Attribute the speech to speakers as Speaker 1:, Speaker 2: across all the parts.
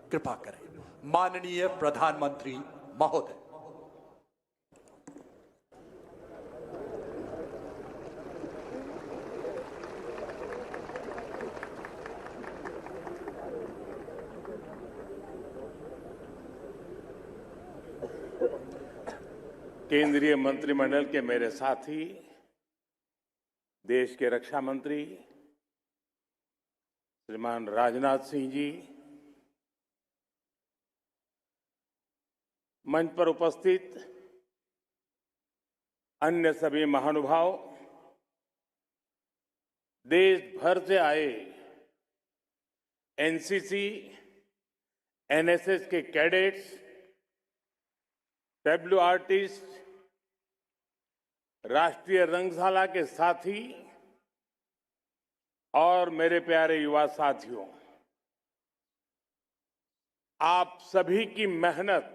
Speaker 1: कृपा करें। माननीय प्रधानमंत्री महोदय।
Speaker 2: केंद्रीय मंत्रिमंडल के मेरे साथी, देश के रक्षा मंत्री श्रीमान राजनाथ सिंह जी, मंच पर उपस्थित अन्य सभी महानुभाव, देश भर से आए एनसीसी, एनएसएस के कैडेट्स, डब्ल्यू आर्टिस्ट, राष्ट्रीय रंगशाला के साथी और मेरे प्यारे युवा साथियों, आप सभी की मेहनत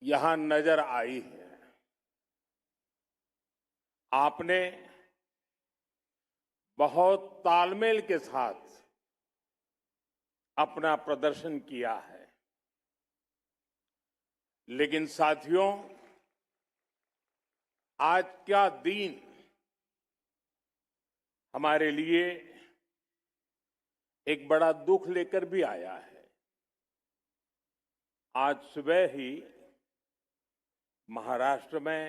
Speaker 2: यहां नजर आई है। आपने बहुत तालमेल के साथ अपना प्रदर्शन किया है। लेकिन साथियों, आज का दिन हमारे लिए एक बड़ा दुख लेकर भी आया है। आज सुबह ही महाराष्ट्र में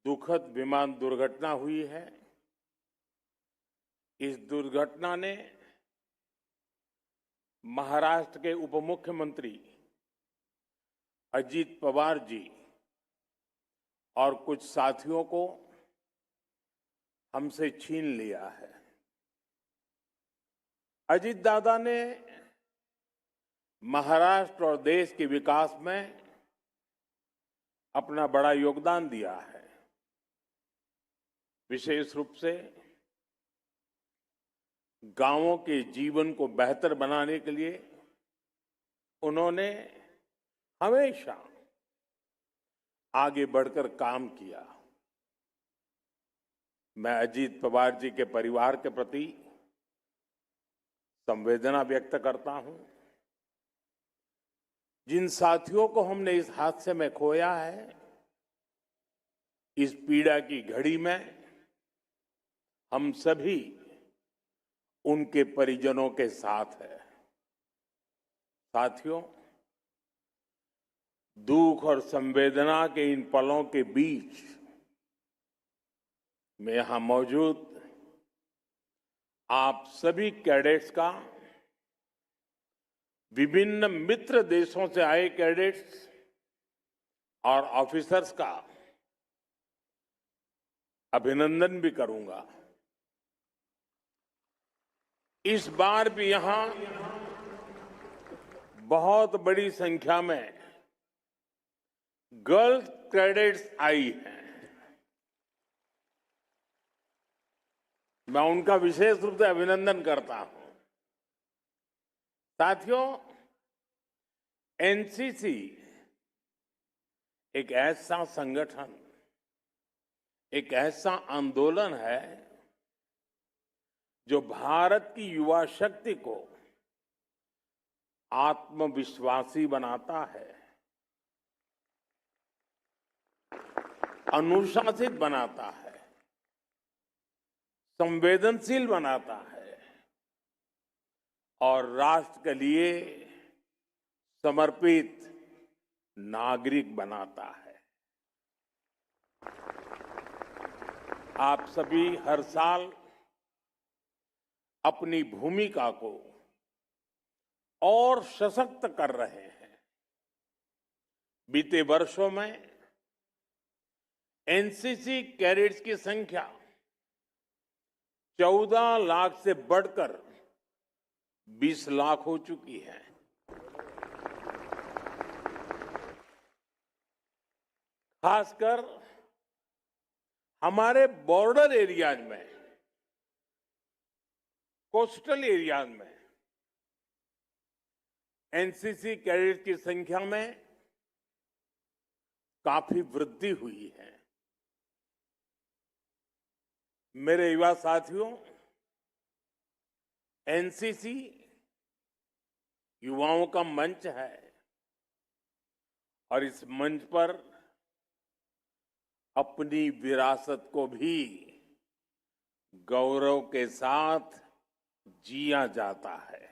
Speaker 2: दुखद विमान दुर्घटना हुई है। इस दुर्घटना ने महाराष्ट्र के उप मुख्यमंत्री अजीत पवार जी और कुछ साथियों को हमसे छीन लिया है। अजीत दादा ने महाराष्ट्र और देश के विकास में अपना बड़ा योगदान दिया है। विशेष रूप से गांवों के जीवन को बेहतर बनाने के लिए उन्होंने हमेशा आगे बढ़कर काम किया। मैं अजीत पवार जी के परिवार के प्रति संवेदना व्यक्त करता हूं। जिन साथियों को हमने इस हादसे में खोया है, इस पीड़ा की घड़ी में हम सभी उनके परिजनों के साथ हैं। साथियों, दुख और संवेदना के इन पलों के बीच मैं यहां मौजूद आप सभी कैडेट्स का, विभिन्न मित्र देशों से आए कैडेट्स और ऑफिसर्स का अभिनंदन भी करूंगा। इस बार भी यहां बहुत बड़ी संख्या में गर्ल्स कैडेट्स आई हैं। मैं उनका विशेष रूप से अभिनंदन करता हूं। साथियों, एनसीसी एक ऐसा संगठन, एक ऐसा आंदोलन है जो भारत की युवा शक्ति को आत्मविश्वासी बनाता है, अनुशासित बनाता है, संवेदनशील बनाता है और राष्ट्र के लिए समर्पित नागरिक बनाता है। आप सभी हर साल अपनी भूमिका को और सशक्त कर रहे हैं। बीते वर्षों में एनसीसी कैडेट्स की संख्या 14 लाख से बढ़कर 20 लाख हो चुकी है। खासकर हमारे बॉर्डर एरियाज में, कोस्टल एरियाज में एनसीसी कैडेट की संख्या में काफी वृद्धि हुई है। मेरे युवा साथियों, एनसीसी युवाओं का मंच है और इस मंच पर अपनी विरासत को भी गौरव के साथ जिया जाता है।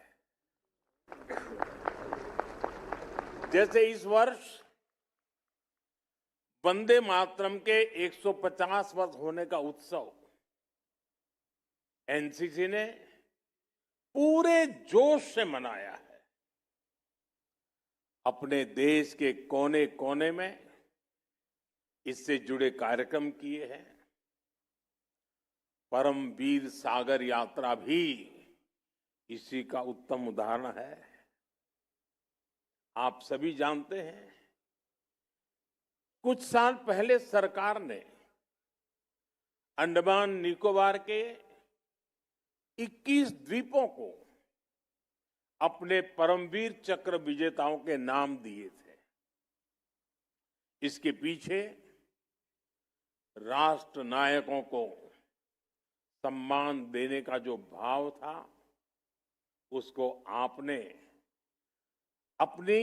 Speaker 2: जैसे इस वर्ष वंदे मातरम के 150 वर्ष होने का उत्सव एनसीसी ने पूरे जोश से मनाया है। अपने देश के कोने कोने में इससे जुड़े कार्यक्रम किए हैं। परमवीर सागर यात्रा भी इसी का उत्तम उदाहरण है। आप सभी जानते हैं, कुछ साल पहले सरकार ने अंडमान निकोबार के 21 द्वीपों को अपने परमवीर चक्र विजेताओं के नाम दिए थे। इसके पीछे राष्ट्र नायकों को सम्मान देने का जो भाव था, उसको आपने अपनी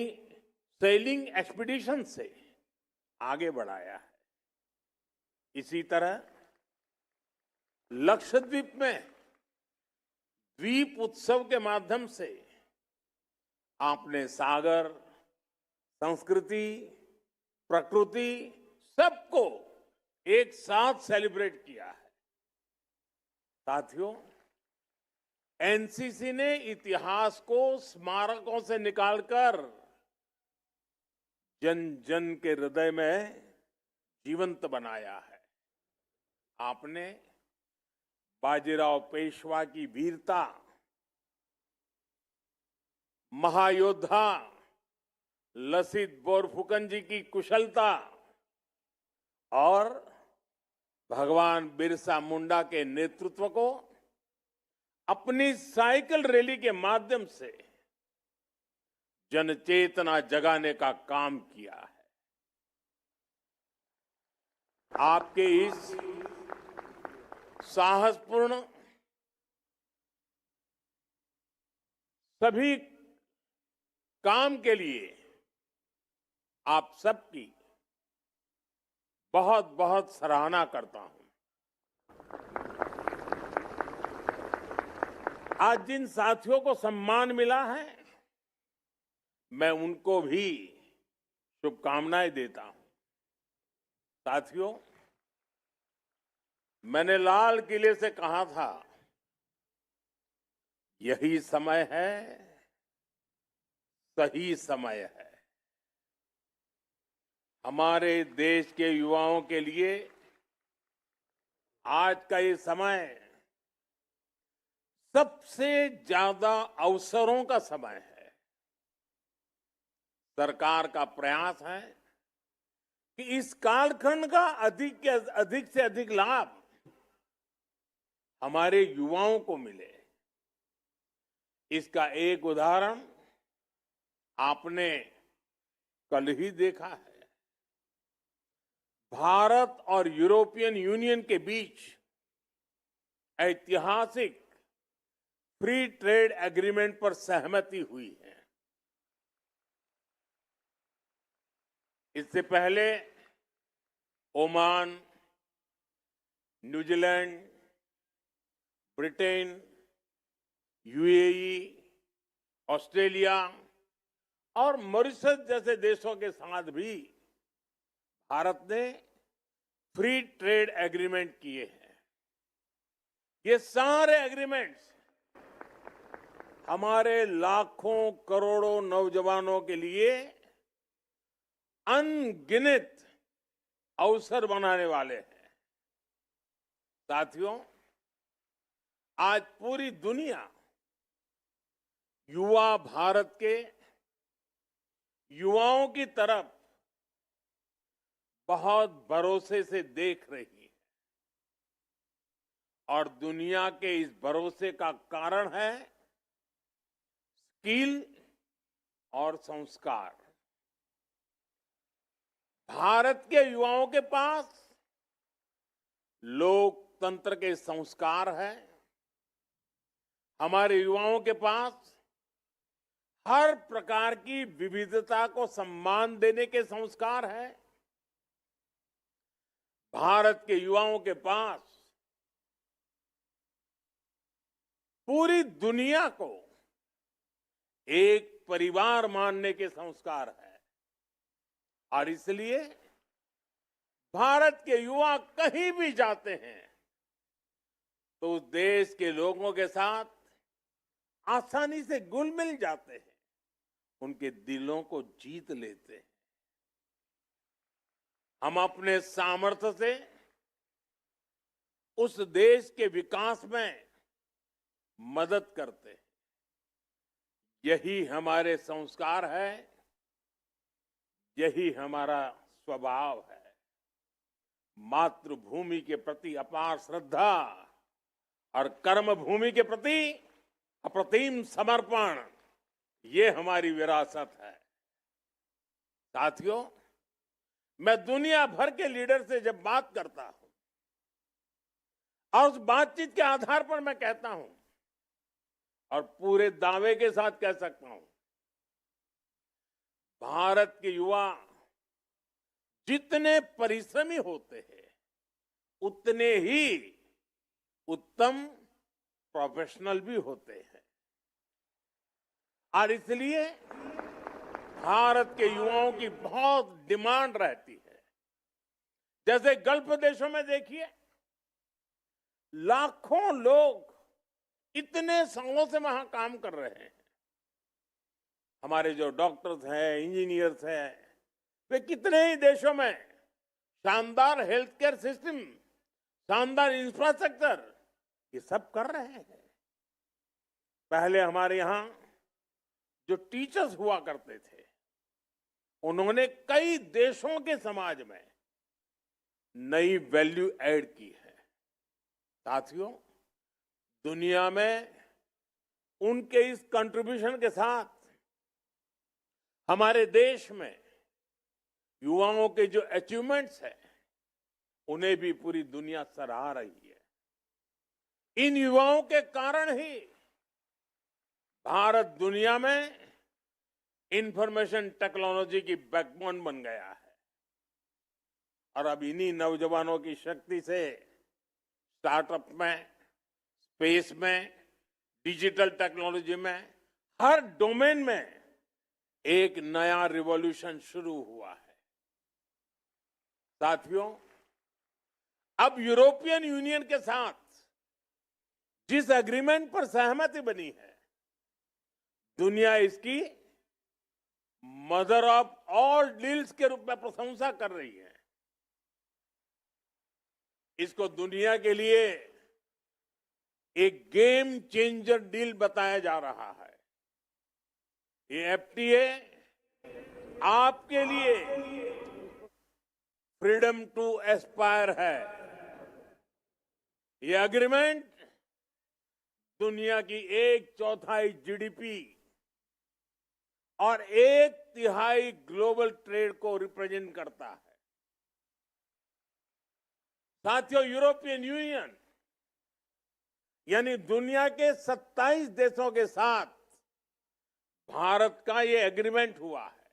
Speaker 2: सेलिंग एक्सपीडिशन से आगे बढ़ाया है। इसी तरह लक्षद्वीप में द्वीप उत्सव के माध्यम से आपने सागर, संस्कृति, प्रकृति सबको एक साथ सेलिब्रेट किया है। साथियों, एनसीसी ने इतिहास को स्मारकों से निकालकर जन जन के हृदय में जीवंत बनाया है। आपने बाजीराव पेशवा की वीरता, महायोद्धा लसित बोरफुकन जी की कुशलता और भगवान बिरसा मुंडा के नेतृत्व को अपनी साइकिल रैली के माध्यम से जनचेतना जगाने का काम किया है। आपके इस साहसपूर्ण सभी काम के लिए आप सबकी बहुत बहुत सराहना करता हूं। आज जिन साथियों को सम्मान मिला है, मैं उनको भी शुभकामनाएं देता हूं। साथियों, मैंने लाल किले से कहा था, यही समय है, सही समय है। हमारे देश के युवाओं के लिए आज का ये समय सबसे ज्यादा अवसरों का समय है। सरकार का प्रयास है कि इस कालखंड का अधिक से अधिक लाभ हमारे युवाओं को मिले। इसका एक उदाहरण आपने कल ही देखा है। भारत और यूरोपियन यूनियन के बीच ऐतिहासिक फ्री ट्रेड एग्रीमेंट पर सहमति हुई है। इससे पहले Oman, New Zealand, Britain, UAE, Australia और मॉरिशस जैसे देशों के साथ भी भारत ने फ्री ट्रेड एग्रीमेंट किए हैं। ये सारे एग्रीमेंट्स हमारे लाखों करोड़ों नौजवानों के लिए अनगिनत अवसर बनाने वाले हैं। साथियों, आज पूरी दुनिया युवा भारत के युवाओं की तरफ बहुत भरोसे से देख रही है और दुनिया के इस भरोसे का कारण है स्किल और संस्कार। भारत के युवाओं के पास लोकतंत्र के संस्कार हैं। हमारे युवाओं के पास हर प्रकार की विविधता को सम्मान देने के संस्कार है। भारत के युवाओं के पास पूरी दुनिया को एक परिवार मानने के संस्कार है और इसलिए भारत के युवा कहीं भी जाते हैं तो उस देश के लोगों के साथ आसानी से घुल मिल जाते हैं, उनके दिलों को जीत लेते हैं। हम अपने सामर्थ्य से उस देश के विकास में मदद करते हैं। यही हमारे संस्कार है, यही हमारा स्वभाव है। मातृभूमि के प्रति अपार श्रद्धा और कर्म भूमि के प्रति अप्रतिम समर्पण, ये हमारी विरासत है। साथियों, मैं दुनिया भर के लीडर से जब बात करता हूं और उस बातचीत के आधार पर मैं कहता हूं और पूरे दावे के साथ कह सकता हूं, भारत के युवा जितने परिश्रमी होते हैं उतने ही उत्तम प्रोफेशनल भी होते हैं और इसलिए भारत के युवाओं की बहुत डिमांड रहती है। जैसे गल्फ देशों में देखिए, लाखों लोग इतने सालों से वहां काम कर रहे हैं। हमारे जो डॉक्टर्स हैं, इंजीनियर्स हैं, वे कितने ही देशों में शानदार हेल्थ केयर सिस्टम, शानदार इंफ्रास्ट्रक्चर, ये सब कर रहे हैं। पहले हमारे यहां जो टीचर्स हुआ करते थे, उन्होंने कई देशों के समाज में नई वैल्यू ऐड की है। साथियों, दुनिया में उनके इस कंट्रीब्यूशन के साथ हमारे देश में युवाओं के जो अचीवमेंट्स हैं, उन्हें भी पूरी दुनिया सराह रही है। इन युवाओं के कारण ही भारत दुनिया में इंफॉर्मेशन टेक्नोलॉजी की बैकबोन बन गया है और अब इन्हीं नौजवानों की शक्ति से स्टार्टअप में, स्पेस में, डिजिटल टेक्नोलॉजी में, हर डोमेन में एक नया रिवॉल्यूशन शुरू हुआ है। साथियों, अब यूरोपियन यूनियन के साथ जिस एग्रीमेंट पर सहमति बनी है, दुनिया इसकी मदर ऑफ ऑल डील्स के रूप में प्रशंसा कर रही है। इसको दुनिया के लिए एक गेम चेंजर डील बताया जा रहा है। ये एफटीए आपके लिए फ्रीडम टू एस्पायर है। ये एग्रीमेंट दुनिया की 1/4 जीडीपी और 1/3 ग्लोबल ट्रेड को रिप्रेजेंट करता है। साथियों, यूरोपियन यूनियन यानी दुनिया के 27 देशों के साथ भारत का ये एग्रीमेंट हुआ है।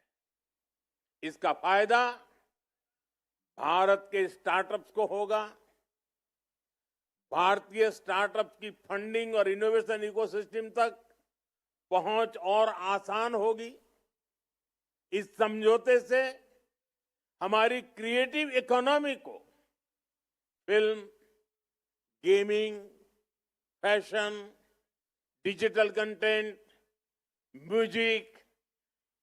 Speaker 2: इसका फायदा भारत के स्टार्टअप्स को होगा। भारतीय स्टार्टअप की फंडिंग और इनोवेशन इकोसिस्टम तक पहुंच और आसान होगी। इस समझौते से हमारी क्रिएटिव इकोनॉमी को film, gaming, fashion, digital content, music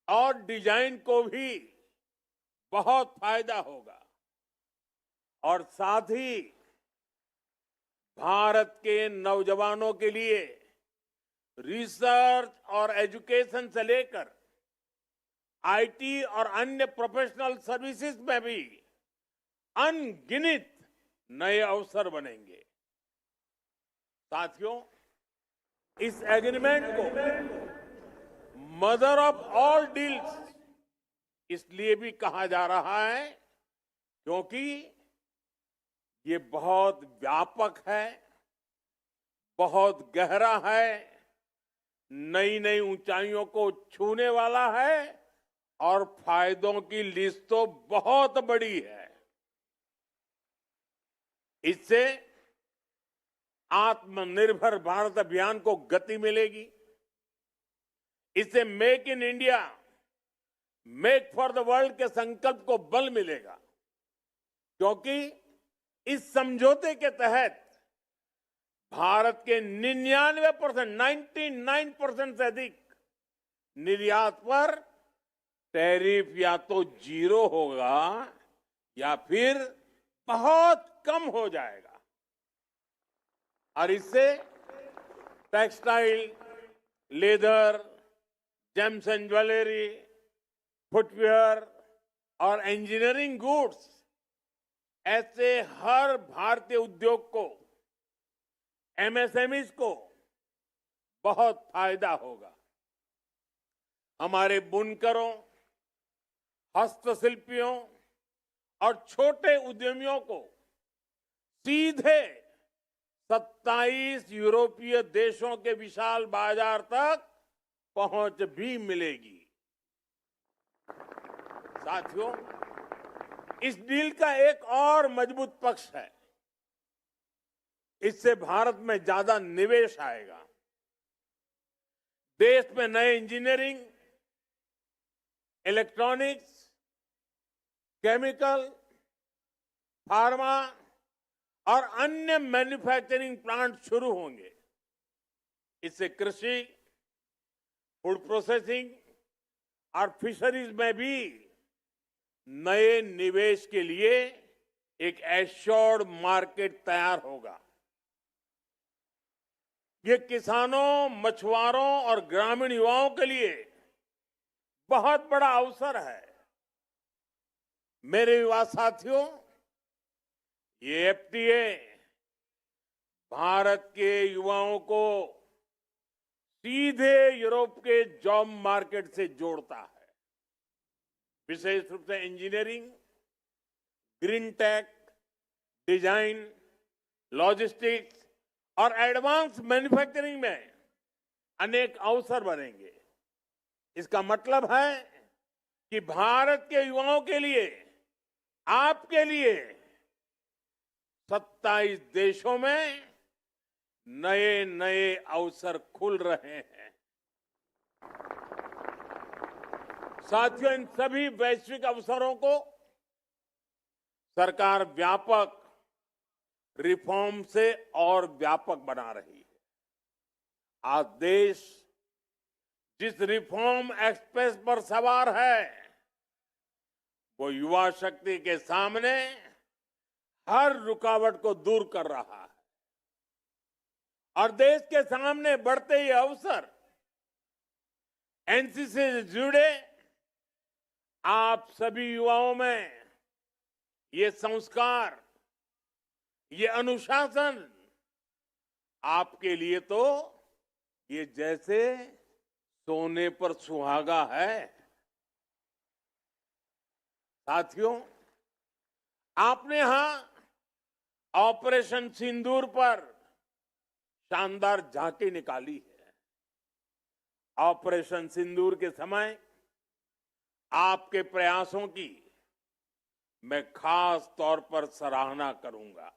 Speaker 2: और डिजाइन को भी बहुत फायदा होगा और साथ ही भारत के नौजवानों के लिए रिसर्च और एजुकेशन से लेकर आईटी और अन्य प्रोफेशनल सर्विसेज में भी अनगिनत नए अवसर बनेंगे। साथियों, इस एग्रीमेंट को मदर ऑफ ऑल डील्स इसलिए भी कहा जा रहा है क्योंकि ये बहुत व्यापक है, बहुत गहरा है नई नई ऊंचाइयों को छूने वाला है और फायदों की लिस्ट तो बहुत बड़ी है। इससे आत्मनिर्भर भारत अभियान को गति मिलेगी। इससे make in India, make for the world के संकल्प को बल मिलेगा, क्योंकि इस समझौते के तहत भारत के 99%, 99% से अधिक निर्यात पर टैरिफ या तो जीरो होगा या फिर बहुत कम हो जाएगा। और इससे textile, leather, James and jewellery, footwear और इंजीनियरिंग गुड्स, ऐसे हर भारतीय उद्योग को, एमएसएमईज को बहुत फायदा होगा। हमारे बुनकरों, हस्तशिल्पियों और छोटे उद्यमियों को सीधे 27 यूरोपीय देशों के विशाल बाजार तक पहुंच भी मिलेगी। साथियों, इस डील का एक और मजबूत पक्ष है, इससे भारत में ज्यादा निवेश आएगा। देश में नए इंजीनियरिंग, इलेक्ट्रॉनिक्स, केमिकल, फार्मा और अन्य मैन्युफैक्चरिंग प्लांट शुरू होंगे। इससे कृषि, फूड प्रोसेसिंग और फिशरीज में भी नए निवेश के लिए एक एश्योर्ड मार्केट तैयार होगा। ये किसानों, मछुआरों और ग्रामीण युवाओं के लिए बहुत बड़ा अवसर है। मेरे युवा साथियों, ये एफटीए भारत के युवाओं को सीधे यूरोप के जॉब मार्केट से जोड़ता है। विशेष रूप से engineering, green tech, design, logistics और एडवांस मैन्युफैक्चरिंग में अनेक अवसर बनेंगे। इसका मतलब है कि भारत के युवाओं के लिए, आपके लिए 27 देशों में नए नए अवसर खुल रहे हैं। साथियों, इन सभी वैश्विक अवसरों को सरकार व्यापक रिफॉर्म से और व्यापक बना रही है। आज देश जिस रिफॉर्म एक्सप्रेस पर सवार है, वो युवा शक्ति के सामने हर रुकावट को दूर कर रहा है और देश के सामने बढ़ते ये अवसर एनसीसी से जुड़े आप सभी युवाओं में ये संस्कार, ये अनुशासन आपके लिए तो ये जैसे सोने पर सुहागा है। साथियों, आपने यहां ऑपरेशन सिंदूर पर शानदार झांकी निकाली है। ऑपरेशन सिंदूर के समय आपके प्रयासों की मैं खास तौर पर सराहना करूंगा।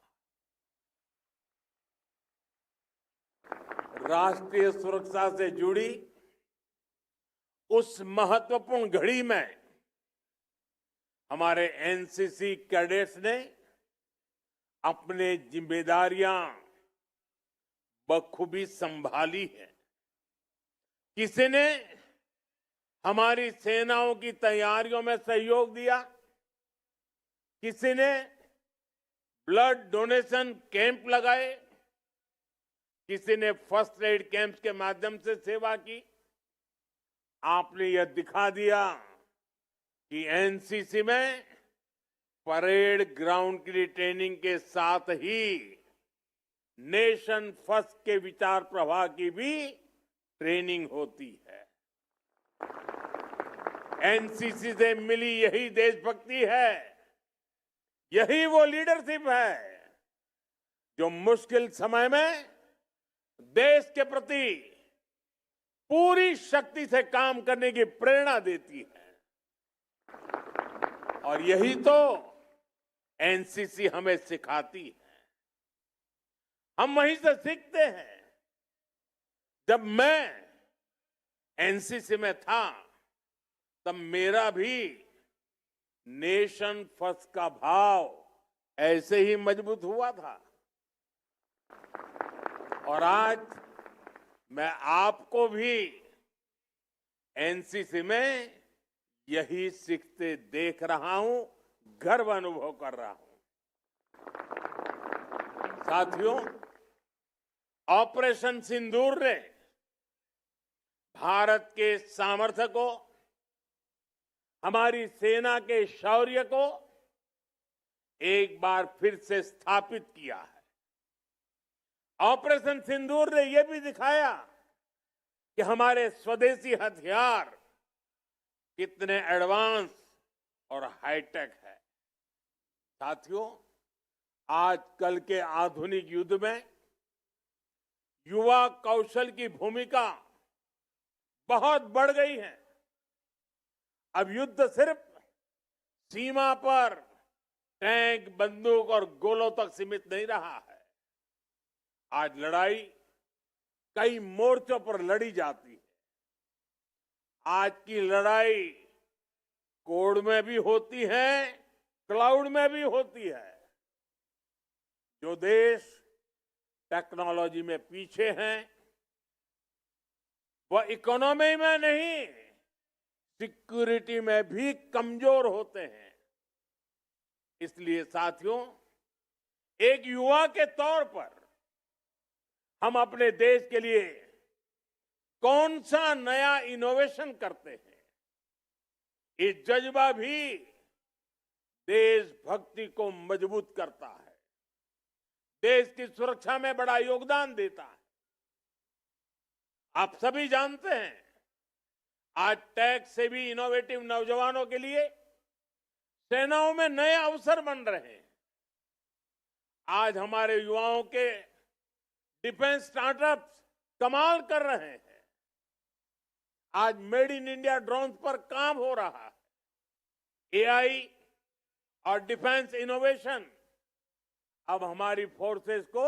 Speaker 2: राष्ट्रीय सुरक्षा से जुड़ी उस महत्वपूर्ण घड़ी में हमारे एनसीसी कैडेट्स ने अपने जिम्मेदारियां बखूबी संभाली है। किसी ने हमारी सेनाओं की तैयारियों में सहयोग दिया, किसी ने ब्लड डोनेशन कैंप लगाए, किसी ने फर्स्ट एड कैंप के माध्यम से सेवा की। आपने यह दिखा दिया कि एनसीसी में परेड ग्राउंड की ट्रेनिंग के साथ ही नेशन फर्स्ट के विचार प्रवाह की भी ट्रेनिंग होती है। एनसीसी से मिली यही देशभक्ति है, यही वो लीडरशिप है जो मुश्किल समय में देश के प्रति पूरी शक्ति से काम करने की प्रेरणा देती है। और यही तो एनसीसी हमें सिखाती है। हम वहीं से सीखते हैं। जब मैं एनसीसी में था तब मेरा भी नेशन फर्स्ट का भाव ऐसे ही मजबूत हुआ था। और आज मैं आपको भी एनसीसी में यही सीखते देख रहा हूं, गर्व अनुभव कर रहा हूं। साथियों, ऑपरेशन सिंदूर ने भारत के सामर्थ्य को, हमारी सेना के शौर्य को एक बार फिर से स्थापित किया है। ऑपरेशन सिंदूर ने यह भी दिखाया कि हमारे स्वदेशी हथियार कितने एडवांस और हाईटेक है। साथियों, आजकल के आधुनिक युद्ध में युवा कौशल की भूमिका बहुत बढ़ गई है। अब युद्ध सिर्फ सीमा पर टैंक, बंदूक और गोलों तक सीमित नहीं रहा है। आज लड़ाई कई मोर्चों पर लड़ी जाती है। आज की लड़ाई कोड में भी होती है, क्लाउड में भी होती है। जो देश टेक्नोलॉजी में पीछे हैं, वह इकोनॉमी में नहीं, सिक्योरिटी में भी कमजोर होते हैं। इसलिए साथियों, एक युवा के तौर पर हम अपने देश के लिए कौन सा नया इनोवेशन करते हैं, ये जज्बा भी देशभक्ति को मजबूत करता है, देश की सुरक्षा में बड़ा योगदान देता है। आप सभी जानते हैं, आज टेक से भी इनोवेटिव नौजवानों के लिए सेनाओं में नए अवसर बन रहे हैं। आज हमारे युवाओं के डिफेंस स्टार्टअप्स कमाल कर रहे हैं। आज मेड इन इंडिया ड्रोन पर काम हो रहा है। एआई और डिफेंस इनोवेशन अब हमारी फोर्सेस को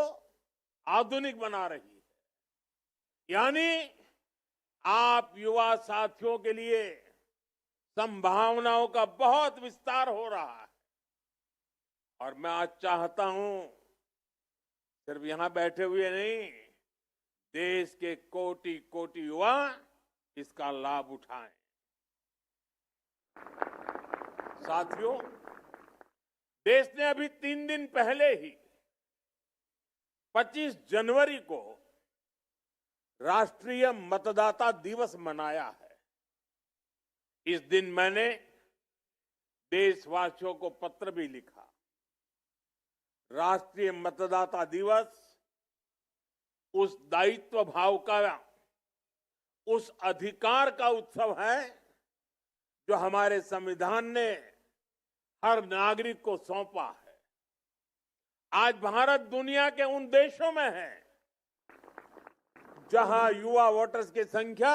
Speaker 2: आधुनिक बना रही है। यानी आप युवा साथियों के लिए संभावनाओं का बहुत विस्तार हो रहा है। और मैं आज चाहता हूं, सिर्फ यहां बैठे हुए नहीं, देश के कोटि कोटि युवा इसका लाभ उठाएं। साथियों, देश ने अभी 3 दिन पहले ही 25 जनवरी को राष्ट्रीय मतदाता दिवस मनाया है। इस दिन मैंने देशवासियों को पत्र भी लिखा। राष्ट्रीय मतदाता दिवस उस दायित्व भाव का, उस अधिकार का उत्सव है जो हमारे संविधान ने हर नागरिक को सौंपा है। आज भारत दुनिया के उन देशों में है जहां युवा वोटर्स की संख्या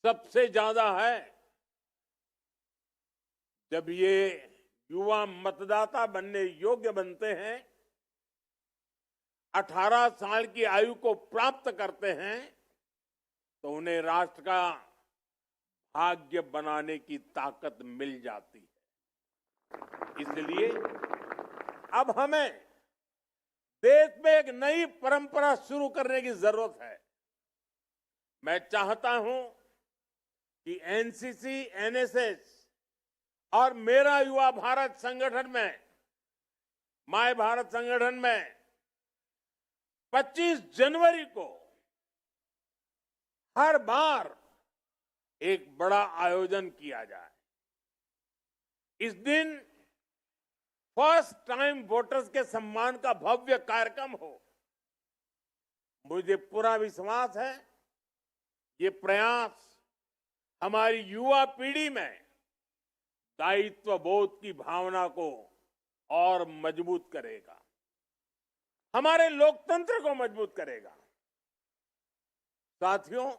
Speaker 2: सबसे ज्यादा है। जब ये युवा मतदाता बनने योग्य बनते हैं, 18 साल की आयु को प्राप्त करते हैं, तो उन्हें राष्ट्र का भाग्य बनाने की ताकत मिल जाती है। इसलिए अब हमें देश में एक नई परंपरा शुरू करने की जरूरत है। मैं चाहता हूं कि एनसीसी, एनएसएस और मेरा युवा भारत संगठन में, माय भारत संगठन में 25 जनवरी को हर बार एक बड़ा आयोजन किया जाए। इस दिन फर्स्ट टाइम वोटर्स के सम्मान का भव्य कार्यक्रम हो। मुझे पूरा विश्वास है ये प्रयास हमारी युवा पीढ़ी में दायित्व बोध की भावना को और मजबूत करेगा, हमारे लोकतंत्र को मजबूत करेगा। साथियों,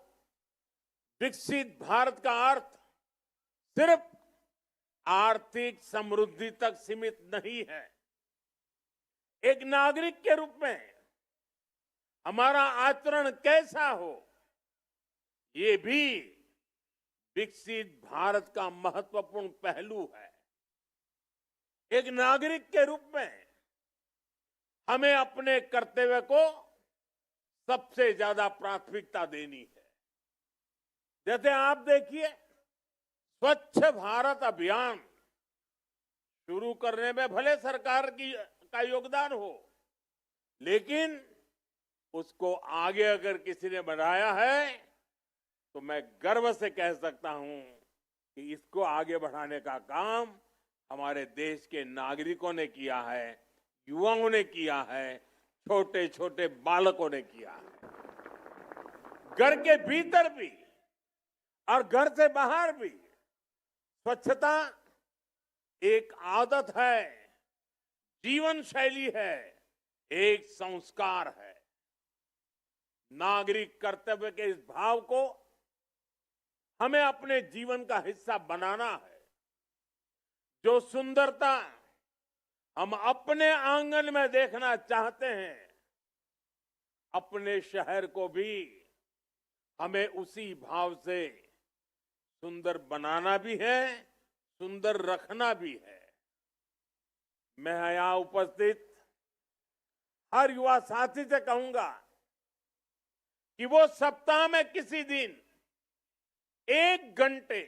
Speaker 2: विकसित भारत का अर्थ सिर्फ आर्थिक समृद्धि तक सीमित नहीं है। एक नागरिक के रूप में हमारा आचरण कैसा हो, ये भी विकसित भारत का महत्वपूर्ण पहलू है। एक नागरिक के रूप में हमें अपने कर्तव्य को सबसे ज्यादा प्राथमिकता देनी है। जैसे आप देखिए, स्वच्छ भारत अभियान शुरू करने में भले सरकार का योगदान हो, लेकिन उसको आगे अगर किसी ने बढ़ाया है तो मैं गर्व से कह सकता हूं कि इसको आगे बढ़ाने का काम हमारे देश के नागरिकों ने किया है, युवाओं ने किया है, छोटे छोटे बालकों ने किया है। घर के भीतर भी और घर से बाहर भी स्वच्छता एक आदत है, जीवन शैली है, एक संस्कार है। नागरिक कर्तव्य के इस भाव को हमें अपने जीवन का हिस्सा बनाना है। जो सुंदरता हम अपने आंगन में देखना चाहते हैं, अपने शहर को भी हमें उसी भाव से सुंदर बनाना भी है, सुंदर रखना भी है। मैं यहां उपस्थित हर युवा साथी से कहूंगा कि वो सप्ताह में किसी दिन 1 घंटे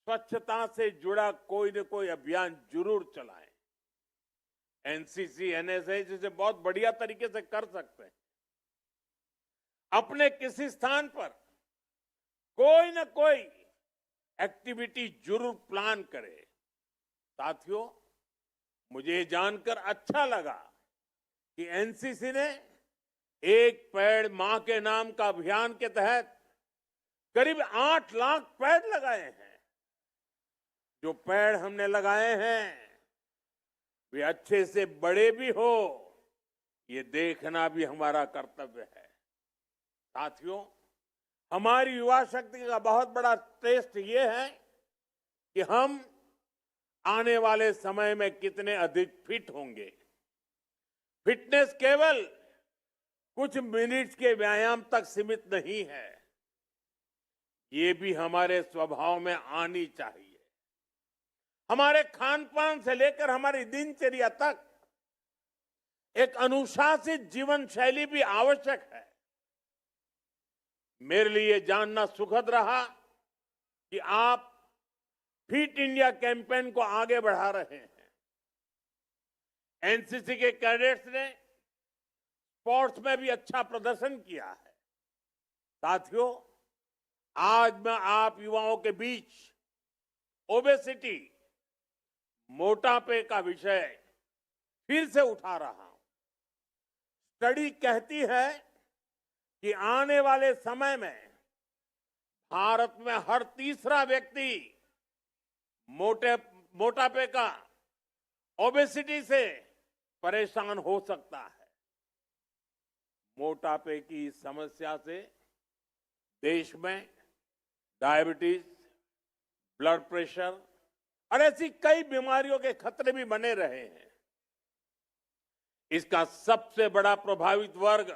Speaker 2: स्वच्छता से जुड़ा कोई न कोई अभियान जरूर चलाएं। एनसीसी, एनएसएस इसे बहुत बढ़िया तरीके से कर सकते हैं। अपने किसी स्थान पर कोई न कोई एक्टिविटी जरूर प्लान करें। साथियों, मुझे जानकर अच्छा लगा कि एनसीसी ने एक पेड़ मां के नाम का अभियान के तहत करीब 8 लाख पेड़ लगाए हैं। जो पेड़ हमने लगाए हैं वे अच्छे से बड़े भी हो, ये देखना भी हमारा कर्तव्य है। साथियों, हमारी युवा शक्ति का बहुत बड़ा टेस्ट ये है कि हम आने वाले समय में कितने अधिक फिट होंगे। फिटनेस केवल कुछ मिनट्स के व्यायाम तक सीमित नहीं है, ये भी हमारे स्वभाव में आनी चाहिए। हमारे खान पान से लेकर हमारी दिनचर्या तक एक अनुशासित जीवन शैली भी आवश्यक है। मेरे लिए जानना सुखद रहा कि आप फिट इंडिया कैंपेन को आगे बढ़ा रहे हैं। एनसीसी के कैडेट्स ने स्पोर्ट्स में भी अच्छा प्रदर्शन किया है। साथियों, आज मैं आप युवाओं के बीच ओबेसिटी, मोटापे का विषय फिर से उठा रहा हूं। स्टडी कहती है कि आने वाले समय में भारत में हर तीसरा व्यक्ति मोटापे का, ओबेसिटी से परेशान हो सकता है। मोटापे की समस्या से देश में डायबिटीज, ब्लड प्रेशर और ऐसी कई बीमारियों के खतरे भी बने रहे हैं। इसका सबसे बड़ा प्रभावित वर्ग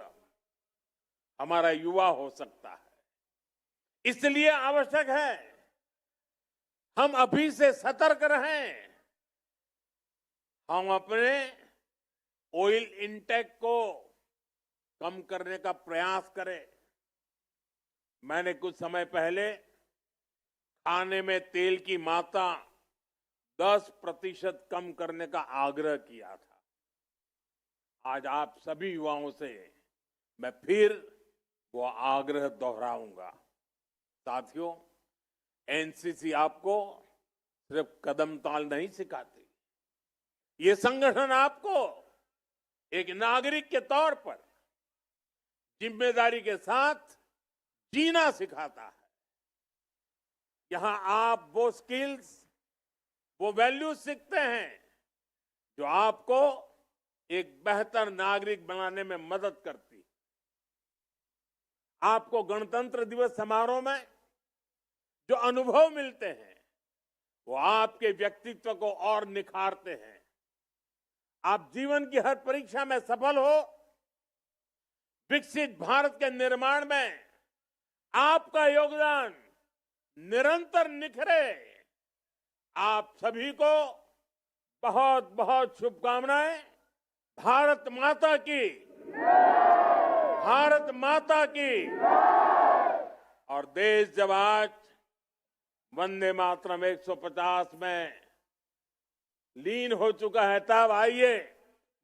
Speaker 2: हमारा युवा हो सकता है। इसलिए आवश्यक है हम अभी से सतर्क रहें। हम अपने ऑयल इंटेक को कम करने का प्रयास करें। मैंने कुछ समय पहले खाने में तेल की मात्रा 10% कम करने का आग्रह किया था। आज आप सभी युवाओं से मैं फिर वो आग्रह दोहराऊंगा। साथियों, एनसीसी आपको सिर्फ कदम ताल नहीं सिखाती, ये संगठन आपको एक नागरिक के तौर पर जिम्मेदारी के साथ जीना सिखाता है। यहां आप वो स्किल्स, वो वैल्यूज सीखते हैं जो आपको एक बेहतर नागरिक बनाने में मदद करती है। आपको गणतंत्र दिवस समारोह में जो अनुभव मिलते हैं वो आपके व्यक्तित्व को और निखारते हैं। आप जीवन की हर परीक्षा में सफल हो, विकसित भारत के निर्माण में आपका योगदान निरंतर निखरे। आप सभी को बहुत बहुत शुभकामनाएं। भारत माता की, भारत माता की। और देश जब आज वंदे मातरम 150 में लीन हो चुका है, तब आइए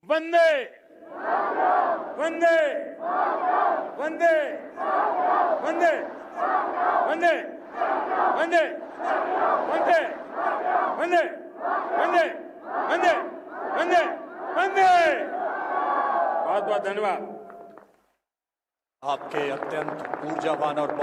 Speaker 2: वंदे वंदे वंदे वंदे वंदे वंदे वंदे वंदे वंदे वंदे वंदे वंदे। बहुत बहुत धन्यवाद।
Speaker 1: आपके अत्यंत ऊर्जावान और